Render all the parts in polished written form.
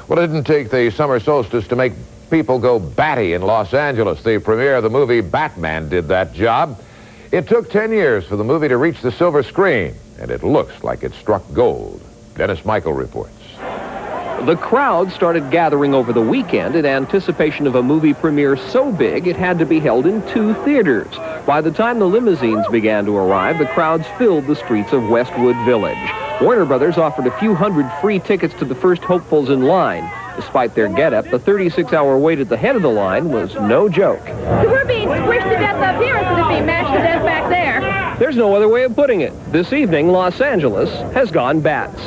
Well, it didn't take the summer solstice to make people go batty in Los Angeles. The premiere of the movie Batman did that job. It took 10 years for the movie to reach the silver screen, and it looks like it struck gold. Dennis Michael reports. The crowd started gathering over the weekend in anticipation of a movie premiere so big it had to be held in 2 theaters. By the time the limousines began to arrive, the crowds filled the streets of Westwood Village. Warner Brothers offered a few hundred free tickets to the first hopefuls in line. Despite their getup, the 36-hour wait at the head of the line was no joke. We're being squished to death up here instead of being mashed to death back there. There's no other way of putting it. This evening, Los Angeles has gone bats.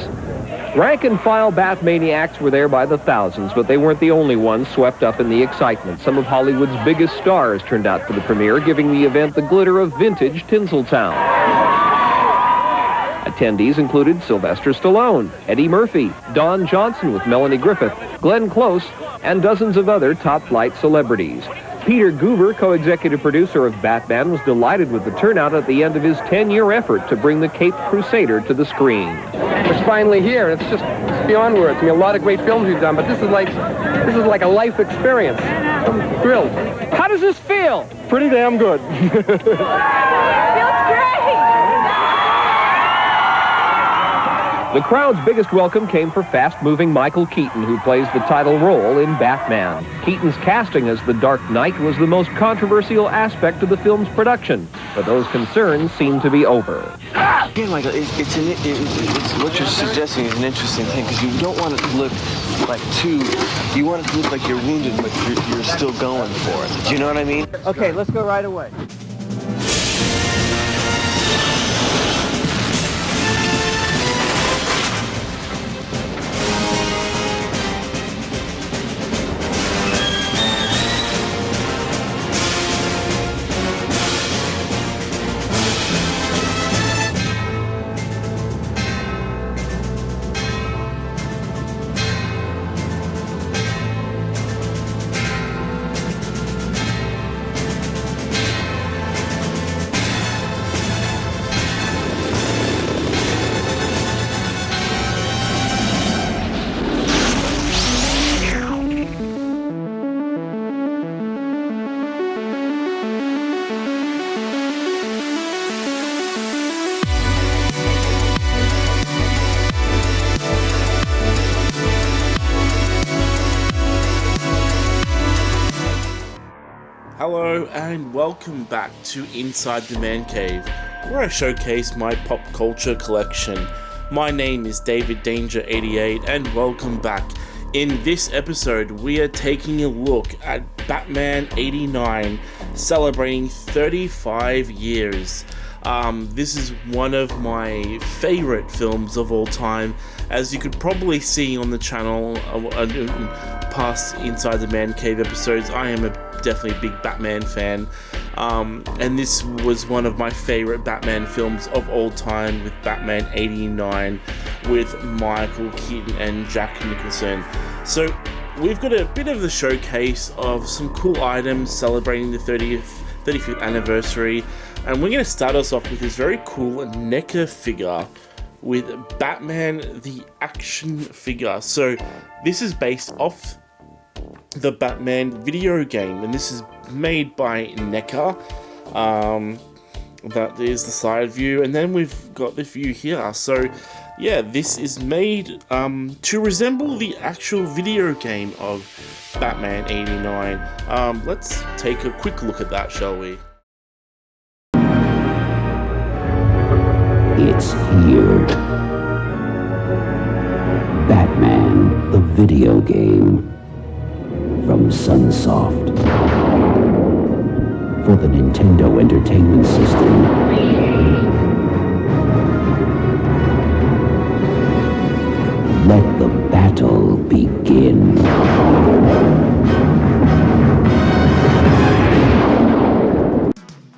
Rank-and-file Bat-maniacs were there by the thousands, but they weren't the only ones swept up in the excitement. Some of Hollywood's biggest stars turned out for the premiere, giving the event the glitter of vintage Tinseltown. Attendees included Sylvester Stallone, Eddie Murphy, Don Johnson with Melanie Griffith, Glenn Close, and dozens of other top-flight celebrities. Peter Guber, co-executive producer of Batman, was delighted with the turnout at the end of his 10-year effort to bring the Caped Crusader to the screen. It's finally here. It's beyond words. I mean, a lot of great films we've done, but this is like a life experience. I'm thrilled. How does this feel? Pretty damn good. Feels great! The crowd's biggest welcome came for fast-moving Michael Keaton, who plays the title role in Batman. Keaton's casting as the Dark Knight was the most controversial aspect of the film's production, but those concerns seem to be over. Again, Michael, it's what you're suggesting is an interesting thing, because you don't want it to look like you want it to look like you're wounded, but you're still going for it. Do you know what I mean? Okay, let's go right away. Hello and welcome back to Inside the Man Cave, where I showcase my pop culture collection. My name is David Danger88 and welcome back. In this episode, we are taking a look at Batman 89, celebrating 35 years. This is one of my favorite films of all time. As you could probably see on the channel, past Inside the Man Cave episodes, I am definitely a big Batman fan. And this was one of my favorite Batman films of all time, with Batman 89 with Michael Keaton and Jack Nicholson. So we've got a bit of the showcase of some cool items celebrating the 35th anniversary, and we're going to start us off with this very cool NECA figure with Batman the action figure. So this is based off the Batman video game, and this is made by NECA. That is the side view, and then we've got the view here. So yeah, this is made to resemble the actual video game of Batman 89. Let's take a quick look at that, shall we? It's here. Batman, the video game. From Sunsoft. For the Nintendo Entertainment System. Let the battle begin.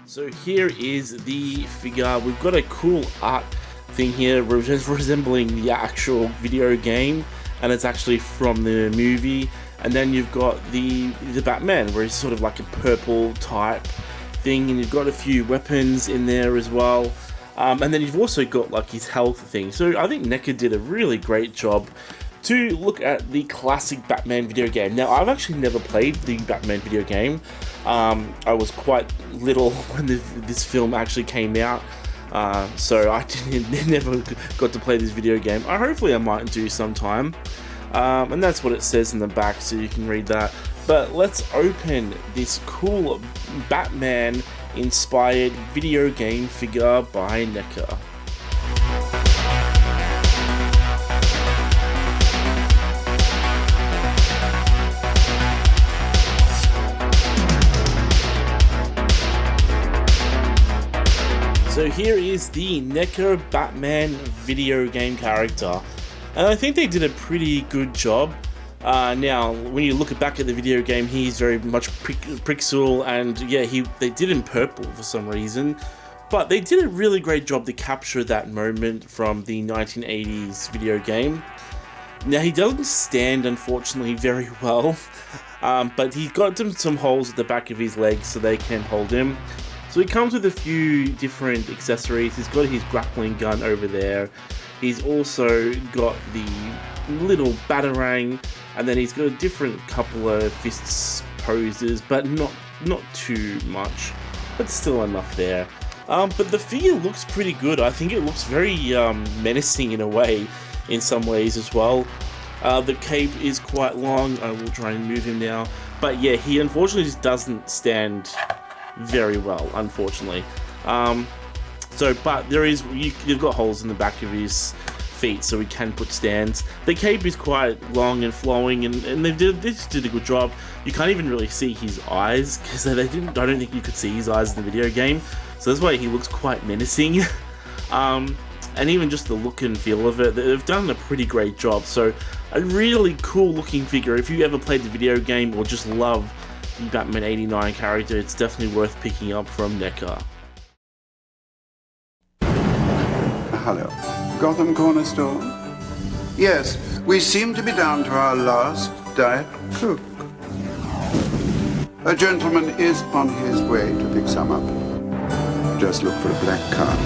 So here is the figure. We've got a cool art thing here resembling the actual video game, and it's actually from the movie. And then you've got the Batman, where he's sort of like a purple type thing, and you've got a few weapons in there as well. And then you've also got like his health thing. So I think NECA did a really great job to look at the classic Batman video game. Now, I've actually never played the Batman video game. I was quite little when this film actually came out, so I never got to play this video game. Hopefully I might do sometime, and that's what it says in the back, so you can read that. But let's open this cool Batman-inspired video game figure by NECA. So here is the NECA Batman video game character, and I think they did a pretty good job. Now, when you look back at the video game, he's very much pixel, and yeah, they did in purple for some reason, but they did a really great job to capture that moment from the 1980s video game. Now, he doesn't stand, unfortunately, very well, but he's got some holes at the back of his legs so they can hold him. So he comes with a few different accessories. He's got his grappling gun over there. He's also got the little batarang, and then he's got a different couple of fists poses, but not too much, but still enough there. But the figure looks pretty good. I think it looks very menacing in a way, in some ways as well. The cape is quite long. I will try and move him now. But yeah, he unfortunately just doesn't stand very well, unfortunately. But you've got holes in the back of his feet, so he can put stands. The cape is quite long and flowing, and they just did a good job. You can't even really see his eyes, because I don't think you could see his eyes in the video game, so that's why he looks quite menacing. And even just the look and feel of it, they've done a pretty great job. So a really cool looking figure. If you ever played the video game or just love the Batman 89 character, it's definitely worth picking up from NECA. Hello. Gotham Corner Store? Yes, we seem to be down to our last Diet Coke. A gentleman is on his way to pick some up. Just look for a black car.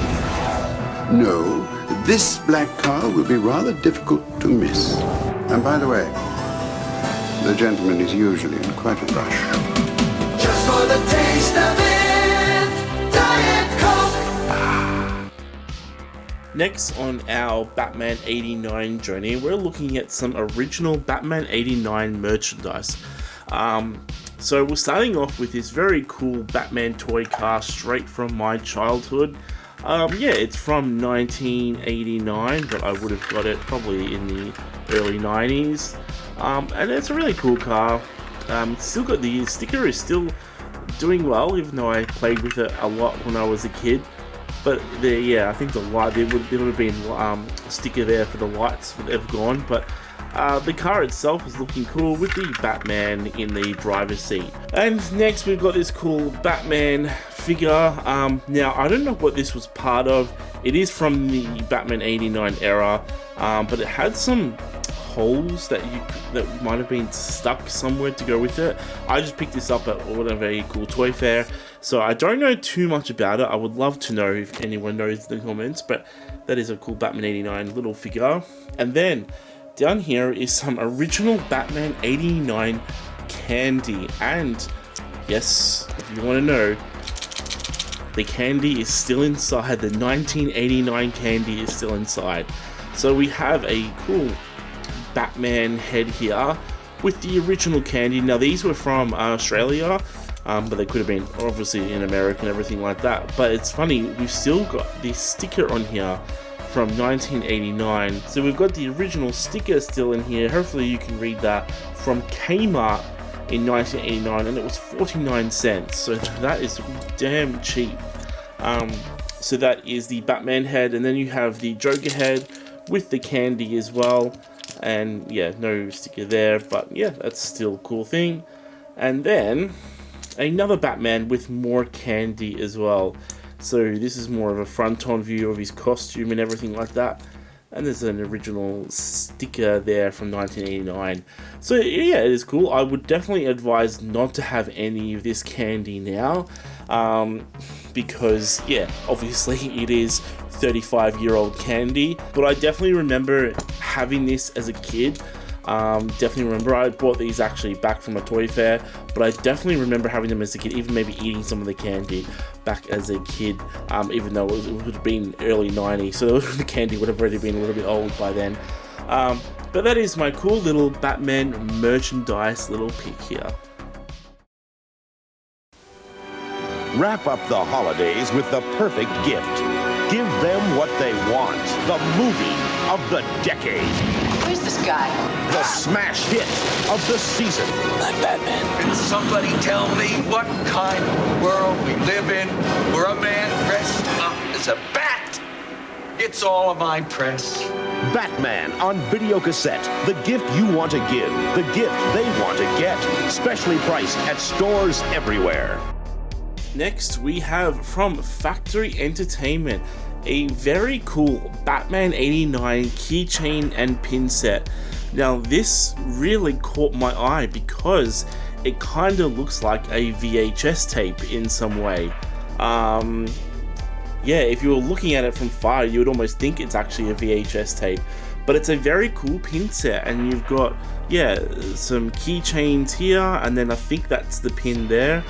No, this black car will be rather difficult to miss. And by the way, the gentleman is usually in quite a rush. Just for the taste of it, Diet Coke! Next on our Batman 89 journey, we're looking at some original Batman 89 merchandise. So we're starting off with this very cool Batman toy car straight from my childhood. It's from 1989, but I would have got it probably in the early 90s. And it's a really cool car. Still got the sticker is still doing well, even though I played with it a lot when I was a kid. But I think the light, there would have been a sticker there for the lights, but they've gone. But the car itself is looking cool with the Batman in the driver's seat. And next we've got this cool Batman figure. Now I don't know what this was part of. It is from the Batman 89 era, but it had some holes that might have been stuck somewhere to go with it. I just picked this up at one of a cool toy fair, so I don't know too much about it. I would love to know if anyone knows in the comments, but that is a cool Batman 89 little figure. And then down here is some original Batman 89 candy, and yes, if you want to know, the candy is still inside. The 1989 candy is still inside. So we have a cool Batman head here with the original candy. Now these were from Australia, but they could have been obviously in America and everything like that. But it's funny, we've still got this sticker on here from 1989. So we've got the original sticker still in here. Hopefully you can read that, from Kmart in 1989, and it was 49 cents. So that is damn cheap. So that is the Batman head, and then you have the Joker head with the candy as well. And yeah, no sticker there, but yeah, that's still a cool thing. And then another Batman with more candy as well. So this is more of a front-on view of his costume and everything like that. And there's an original sticker there from 1989. So yeah, it is cool. I would definitely advise not to have any of this candy now, because yeah, obviously it is 35-year-old candy. But I definitely remember having this as a kid. Definitely remember I bought these actually back from a toy fair, but I definitely remember having them as a kid, even maybe eating some of the candy back as a kid, even though it would have been early 90s, so the candy would have already been a little bit old by then. But that is my cool little Batman merchandise little pick here. Wrap up the holidays with the perfect gift. Give them what they want. The movie of the decade. Who's this guy? The smash hit of the season. I'm Batman. Can somebody tell me what kind of world we live in where a man dressed up as a bat gets all of my press? Batman on video cassette. The gift you want to give. The gift they want to get. Specially priced at stores everywhere. Next, we have from Factory Entertainment a very cool Batman 89 keychain and pin set. Now, this really caught my eye because it kind of looks like a VHS tape in some way. Yeah, if you were looking at it from far, you would almost think it's actually a VHS tape. But it's a very cool pin set, and you've got, yeah, some keychains here, and then I think that's the pin there.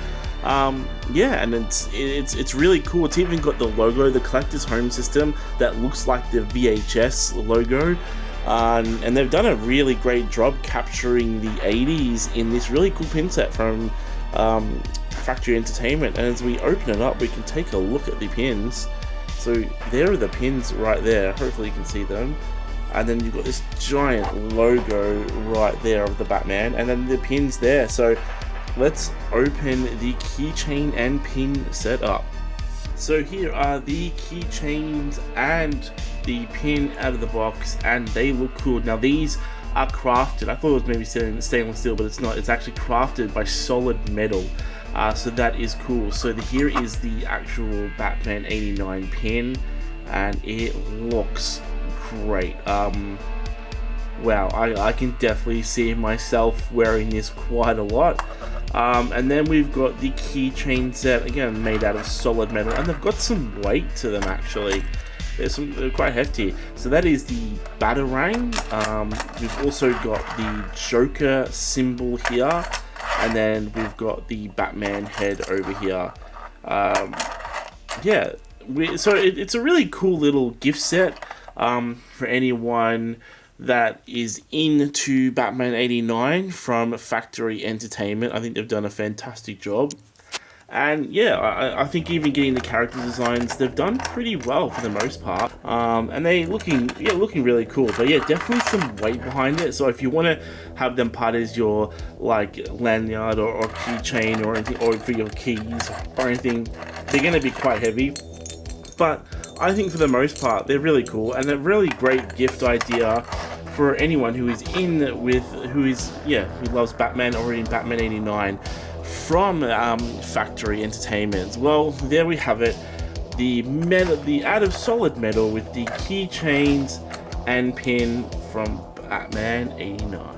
Yeah, and it's really cool. It's even got the logo, the Collector's Home System, that looks like the VHS logo. And they've done a really great job capturing the 80s in this really cool pin set from Factory Entertainment. And as we open it up, we can take a look at the pins. So there are the pins right there. Hopefully you can see them. And then you've got this giant logo right there of the Batman, and then the pins there. So let's open the keychain and pin setup. So here are the keychains and the pin out of the box, and they look cool. Now these are crafted. I thought it was maybe stainless steel, but it's not. It's actually crafted by solid metal. So that is cool. So here is the actual Batman 89 pin, and it looks great. Wow, I can definitely see myself wearing this quite a lot. And then we've got the keychain set, again made out of solid metal, and they've got some weight to them actually. They're quite hefty. So that is the Batarang. We've also got the Joker symbol here, and then we've got the Batman head over here. Yeah, so it's a really cool little gift set for anyone that is into Batman 89 from Factory Entertainment. I think they've done a fantastic job. And yeah, I think even getting the character designs, they've done pretty well for the most part. And they looking really cool. But yeah, definitely some weight behind it. So if you want to have them part as your like lanyard or keychain or anything, or for your keys or anything, they're going to be quite heavy. But I think for the most part, they're really cool and a really great gift idea for anyone who is who loves Batman or in Batman 89 from Factory Entertainment. Well, there we have it. The out of solid metal with the keychains and pin from Batman 89.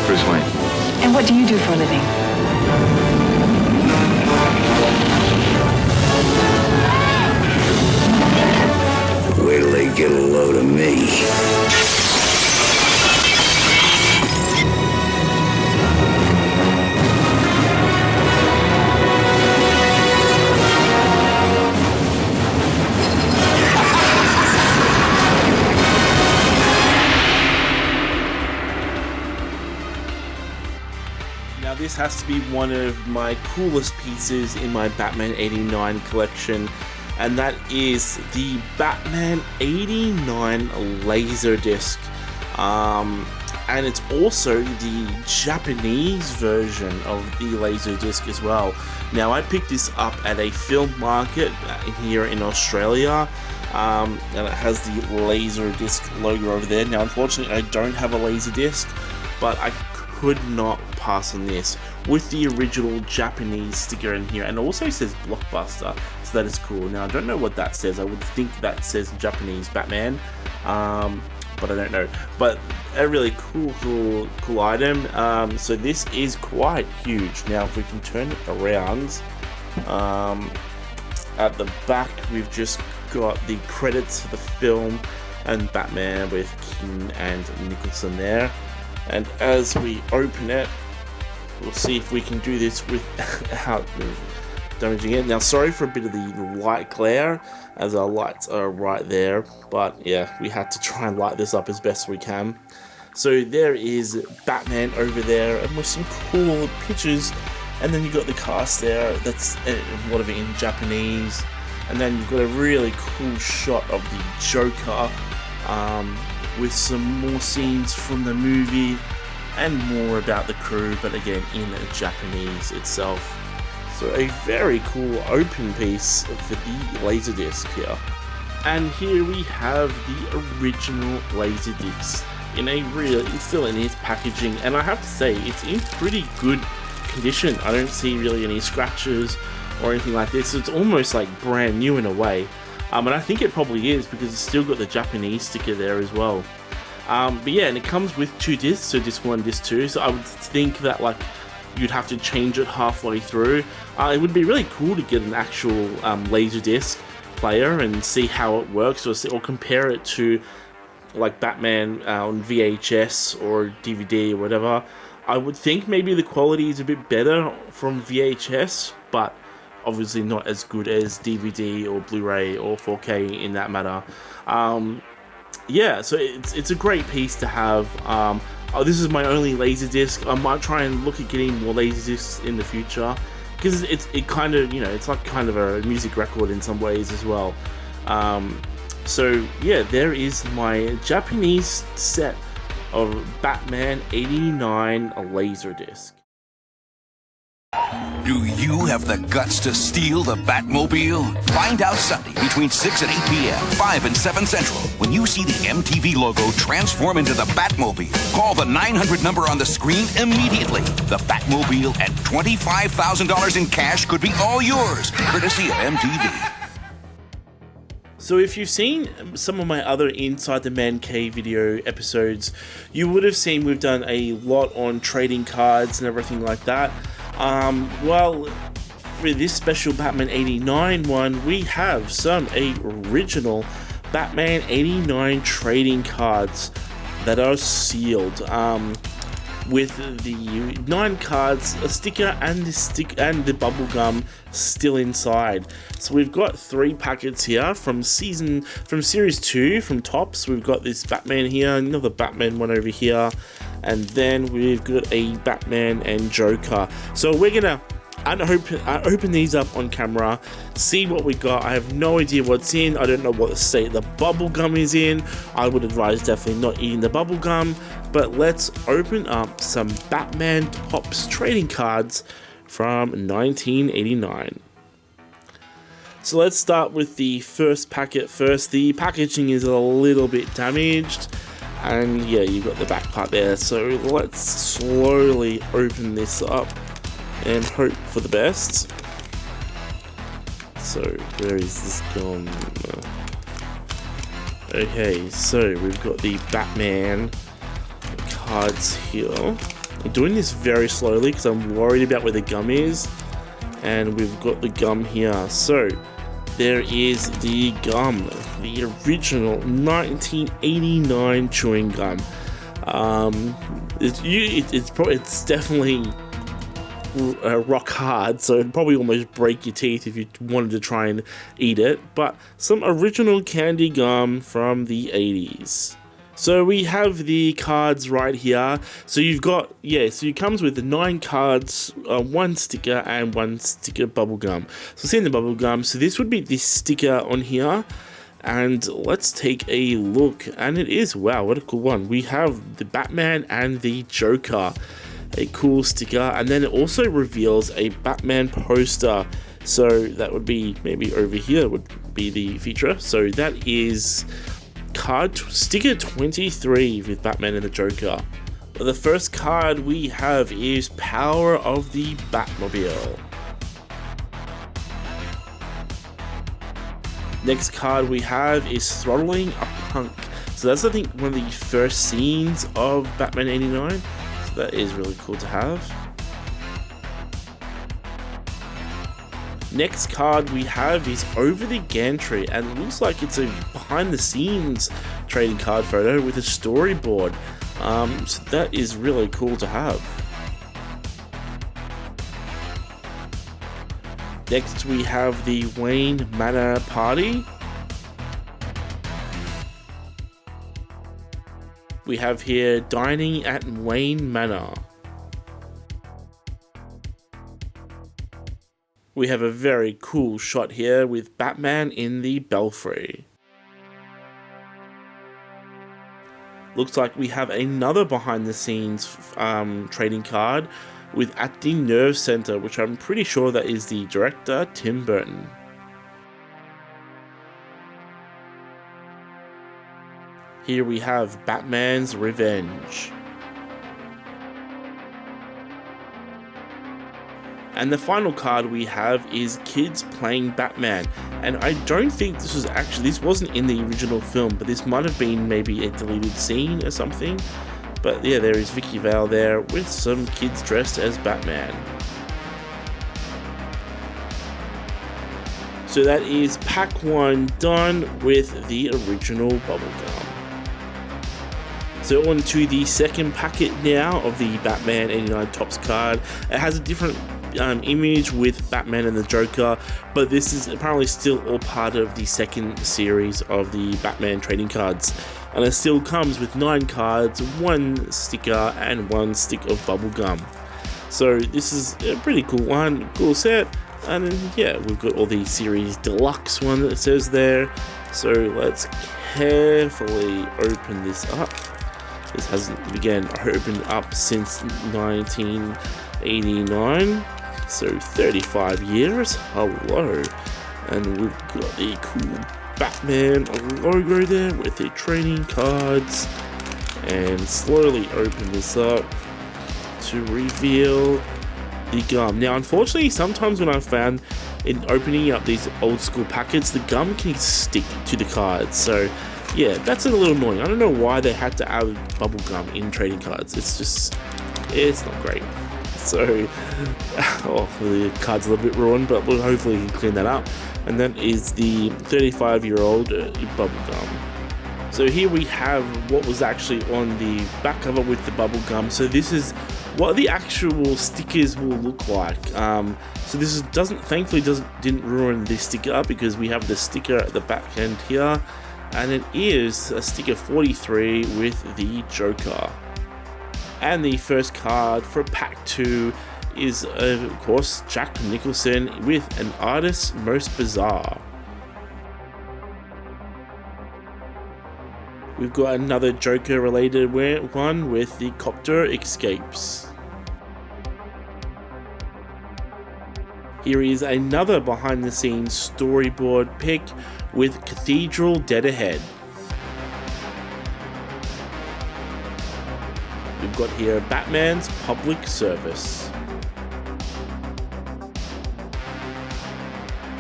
Bruce Wayne. And what do you do for a living? Wait till they get a load of me. This has to be one of my coolest pieces in my Batman 89 collection, and that is the Batman 89 Laser disc. and it's also the Japanese version of the Laserdisc as well. Now, I picked this up at a film market here in Australia, and it has the Laserdisc logo over there. Now, unfortunately, I don't have a Laserdisc, but I could not pass on this with the original Japanese sticker in here, and it also says Blockbuster, so that is cool. Now, I don't know what that says. I would think that says Japanese Batman, but I don't know. But a really cool item. So this is quite huge. Now, if we can turn it around, at the back we've just got the credits for the film and Batman with Keaton and Nicholson there. And as we open it, we'll see if we can do this without damaging it. Now, sorry for a bit of the light glare, as our lights are right there, but yeah, we had to try and light this up as best we can. So there is Batman over there, and with some cool pictures, and then you've got the cast there, that's a lot of it in Japanese, and then you've got a really cool shot of the Joker, with some more scenes from the movie and more about the crew, but again in Japanese itself. So a very cool open piece for the Laserdisc here. And here we have the original Laserdisc in it's still in its packaging, and I have to say it's in pretty good condition. I don't see really any scratches or anything like this. It's almost like brand new in a way. And I think it probably is, because it's still got the Japanese sticker there as well. But yeah, and it comes with 2 discs, so disc 1, disc 2. So I would think that like you'd have to change it halfway through. It would be really cool to get an actual Laserdisc player and see how it works, or compare it to like Batman on VHS or DVD or whatever. I would think maybe the quality is a bit better from VHS, but obviously not as good as DVD or Blu-ray or 4K in that matter. Yeah, so it's a great piece to have. This is my only Laserdisc. I might try and look at getting more Laserdiscs in the future, because it kind of, it's like kind of a music record in some ways as well. So yeah, there is my Japanese set of Batman '89 Laserdisc. Do you have the guts to steal the Batmobile? Find out Sunday between 6 and 8 p.m., 5 and 7 Central, when you see the MTV logo transform into the Batmobile. Call the 900 number on the screen immediately. The Batmobile and $25,000 in cash could be all yours, courtesy of MTV. So if you've seen some of my other Inside the Man Cave video episodes, you would have seen we've done a lot on trading cards and everything like that. Well, for this special Batman '89 one, we have some original Batman '89 trading cards that are sealed, with the 9 cards, a sticker, and the bubble gum still inside. So we've got 3 packets here from series 2 from Topps. We've got this Batman here, another Batman one over here, and then we've got a Batman and Joker. So we're gonna open these up on camera, see what we got. I have no idea what's in. I don't know what the state the bubble gum is in. I would advise definitely not eating the bubble gum, but let's open up some Batman Topps trading cards from 1989. So let's start with the first packet first. The packaging is a little bit damaged, and yeah, you've got the back part there. So let's slowly open this up and hope for the best. So where is this gone? Okay, so we've got the Batman cards here. I'm doing this very slowly because I'm worried about where the gum is, and we've got the gum here. So there is the gum, the original 1989 chewing gum. It's definitely rock hard, so it'd probably almost break your teeth if you wanted to try and eat it, but some original candy gum from the 80s. So we have the cards right here. So you've got, so it comes with 9 cards, 1 sticker and 1 sticker bubble gum. So seeing the bubble gum, so this would be this sticker on here, And let's take a look, and it is, wow, what a cool one. We have the Batman and the Joker, a cool sticker, and then it also reveals a Batman poster. So that would be maybe over here would be the feature. So that is sticker 23 with Batman and the Joker. The first card we have is Power of the Batmobile. Next card we have is Throttling a Punk. So that's, I think, one of the first scenes of Batman 89. So that is really cool to have. Next card we have is Over the Gantry, and it looks like it's a behind the scenes trading card photo with a storyboard. So that is really cool to have. Next we have the Wayne Manor Party. We have here Dining at Wayne Manor. We have a very cool shot here with Batman in the Belfry. Looks like we have another behind the scenes trading card with At the Nerve Center, which I'm pretty sure that is the director, Tim Burton. Here we have Batman's Revenge. And the final card we have is Kids Playing Batman. And I don't think this wasn't in the original film, but this might have been maybe a deleted scene or something. But yeah, there is Vicky Vale there with some kids dressed as Batman. So that is pack 1 done with the original bubblegum. So on to the second packet now of the Batman 89 Topps card. It has a different image with Batman and the Joker, but this is apparently still all part of the second series of the Batman trading cards. And it still comes with 9 cards, 1 sticker, and 1 stick of bubblegum. So this is a pretty cool one, cool set. And then, yeah, we've got all the series deluxe one that it says there. So let's carefully open this up. This hasn't begun opened up since 1989. So 35 years. Hello. And we've got the cool Batman logo there with the trading cards, and slowly open this up to reveal the gum. Now unfortunately, sometimes when I've found in opening up these old school packets, the gum can stick to the cards. So yeah, that's a little annoying. I don't know why they had to add bubble gum in trading cards. It's not great. So the card's a little bit ruined, but hopefully we can clean that up. And that is the 35-year-old bubblegum. So here we have what was actually on the back cover with the bubblegum. So this is what the actual stickers will look like. So this didn't ruin this sticker, because we have the sticker at the back end here, and it is a sticker 43 with the Joker. And the first card for pack 2 is, of course, Jack Nicholson with An Artist's Most Bizarre. We've got another Joker related one with the Copter Escapes. Here is another behind the scenes storyboard pick with Cathedral Dead Ahead. We've got here Batman's Public Service.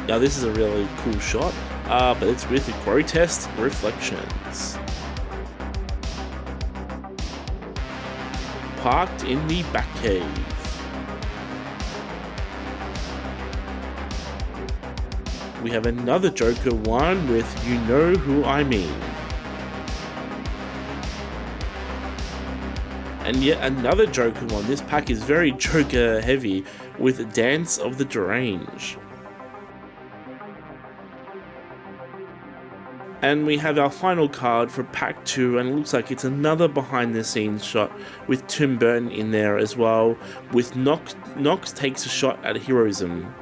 Now this is a really cool shot, but it's with grotesque reflections. Parked in the Batcave. We have another Joker one with You Know Who I Mean. And yet another Joker one. This pack is very Joker heavy with Dance of the Deranged. And we have our final card for pack 2, and it looks like it's another behind the scenes shot with Tim Burton in there as well, with Knox takes a shot at heroism.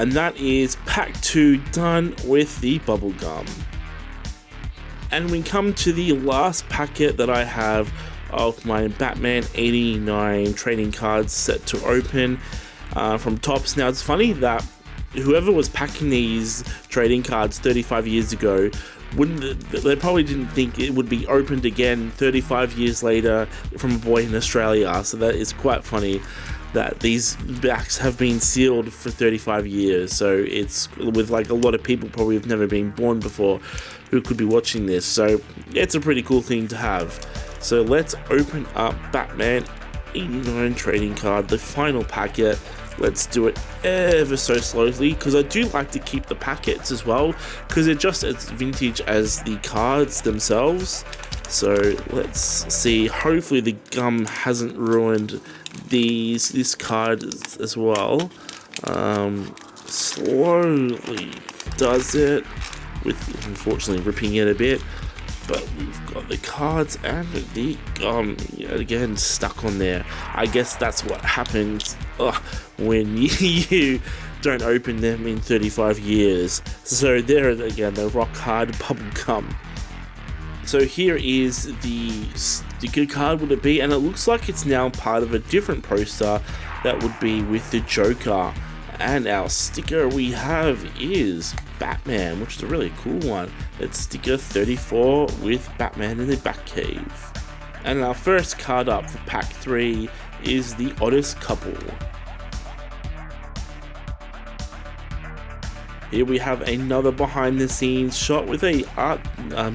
And that is pack 2 done with the bubble gum. And we come to the last packet that I have of my Batman 89 trading cards set to open from Topps. Now it's funny that whoever was packing these trading cards 35 years ago, they probably didn't think it would be opened again 35 years later from a boy in Australia. So that is quite funny that these backs have been sealed for 35 years. So it's with like a lot of people probably have never been born before who could be watching this. So it's a pretty cool thing to have. So let's open up Batman 89 trading card, the final packet. Let's do it ever so slowly, because I do like to keep the packets as well, because they're just as vintage as the cards themselves. So let's see, hopefully the gum hasn't ruined this card as well. Slowly does it, with unfortunately ripping it a bit. But we've got the cards and the gum again stuck on there. I guess that's what happens when you don't open them in 35 years. So there again, the rock hard bubble gum. So here is the sticker card, would it be? And it looks like it's now part of a different poster that would be with the Joker. And our sticker we have is Batman, which is a really cool one. It's sticker 34 with Batman in the Batcave. And our first card up for pack 3 is the Oddest Couple. Here we have another behind the scenes shot with a art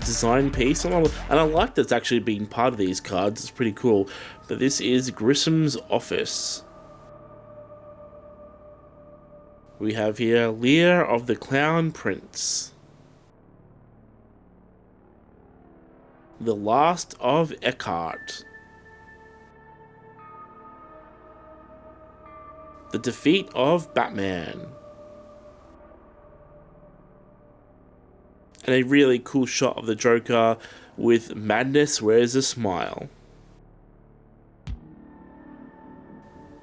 design piece, and I like that's actually been part of these cards. It's pretty cool. But this is Grissom's office. We have here Lear of the Clown Prince. The Last of Eckhart. The Defeat of Batman. And a really cool shot of the Joker with Madness Wears a Smile.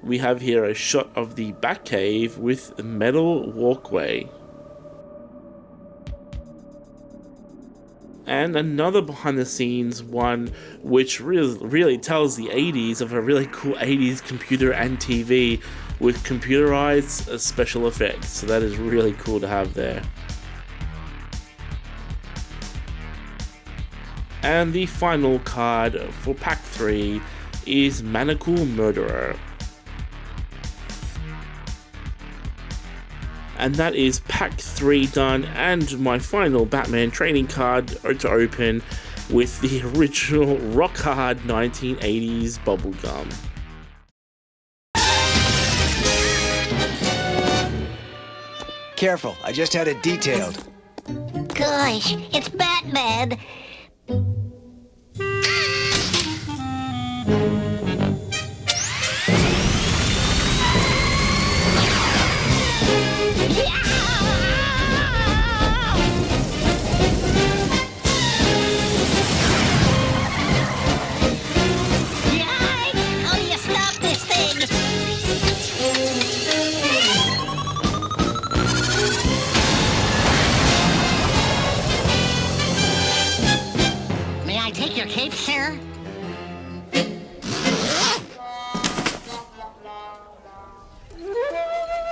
We have here a shot of the Batcave with a metal walkway. And another behind the scenes one which really tells the 80s of a really cool 80s computer and TV with computerized special effects. So that is really cool to have there. And the final card for pack 3 is Manacle Murderer. And that is pack 3 done, and my final Batman trading card to open with the original rock hard 1980s bubblegum. Careful, I just had it detailed. Gosh, it's Batman. Sir?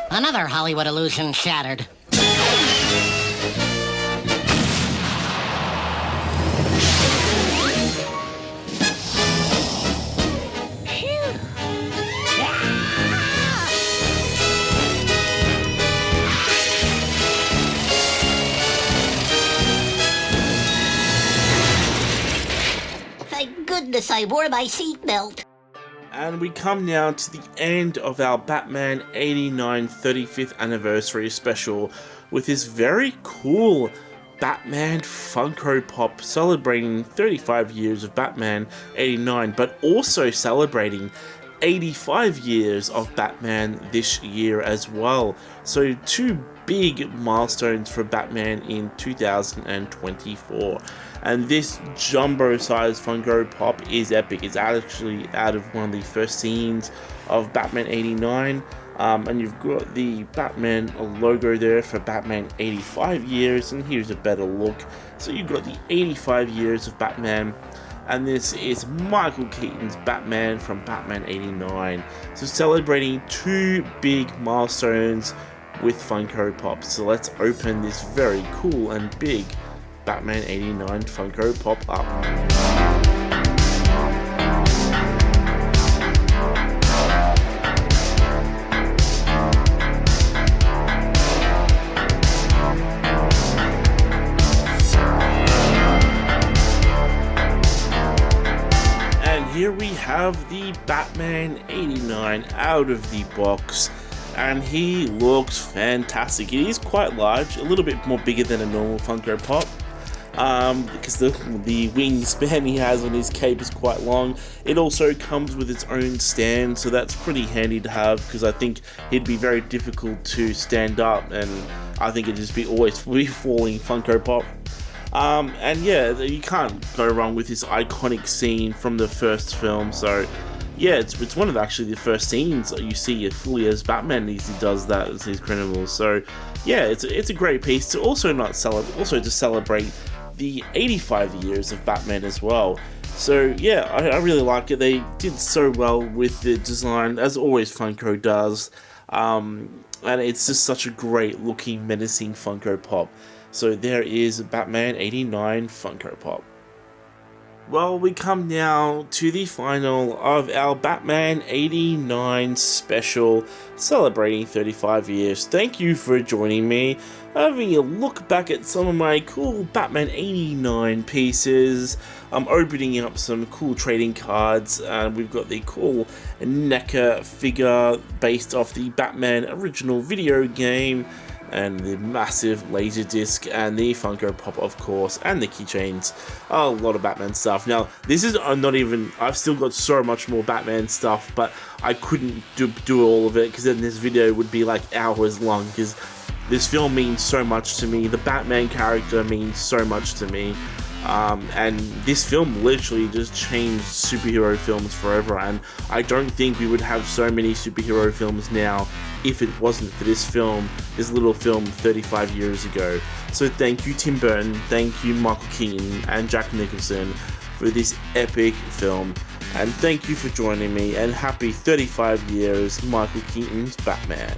Another Hollywood illusion shattered. Goodness, I wore my seatbelt. And we come now to the end of our Batman 89 35th anniversary special with this very cool Batman Funko Pop celebrating 35 years of Batman 89, but also celebrating 85 years of Batman this year as well. So 2 big milestones for Batman in 2024. And this jumbo-sized Funko Pop is epic. It's actually out of one of the first scenes of Batman 89. And you've got the Batman logo there for Batman 85 years, and here's a better look. So you've got the 85 years of Batman, and this is Michael Keaton's Batman from Batman 89. So celebrating two big milestones with Funko Pop. So let's open this very cool and big Batman 89 Funko Pop up. Here we have the Batman 89 out of the box, and he looks fantastic. It is quite large, a little bit more bigger than a normal Funko Pop, because the wingspan he has on his cape is quite long. It also comes with its own stand, so that's pretty handy to have, because I think he'd be very difficult to stand up, and I think it'd just be always falling Funko Pop. And yeah, you can't go wrong with this iconic scene from the first film. So yeah, it's one of actually the first scenes you see fully as Batman as he does that as his criminals. So yeah, it's a great piece to also to celebrate the 85 years of Batman as well. So yeah, I really like it. They did so well with the design, as always Funko does. And it's just such a great looking, menacing Funko Pop. So there is Batman 89 Funko Pop. Well, we come now to the final of our Batman 89 special, celebrating 35 years. Thank you for joining me, having a look back at some of my cool Batman 89 pieces. I'm opening up some cool trading cards, and we've got the cool NECA figure based off the Batman original video game, and the massive Laserdisc, and the Funko Pop, of course, and the keychains. A lot of Batman stuff. Now, this is not even, I've still got so much more Batman stuff, but I couldn't do all of it, because then this video would be like hours long, because this film means so much to me. The Batman character means so much to me. And this film literally just changed superhero films forever, and I don't think we would have so many superhero films now if it wasn't for this film, this little film 35 years ago. So thank you Tim Burton, thank you Michael Keaton and Jack Nicholson for this epic film, and thank you for joining me, and happy 35 years Michael Keaton's Batman.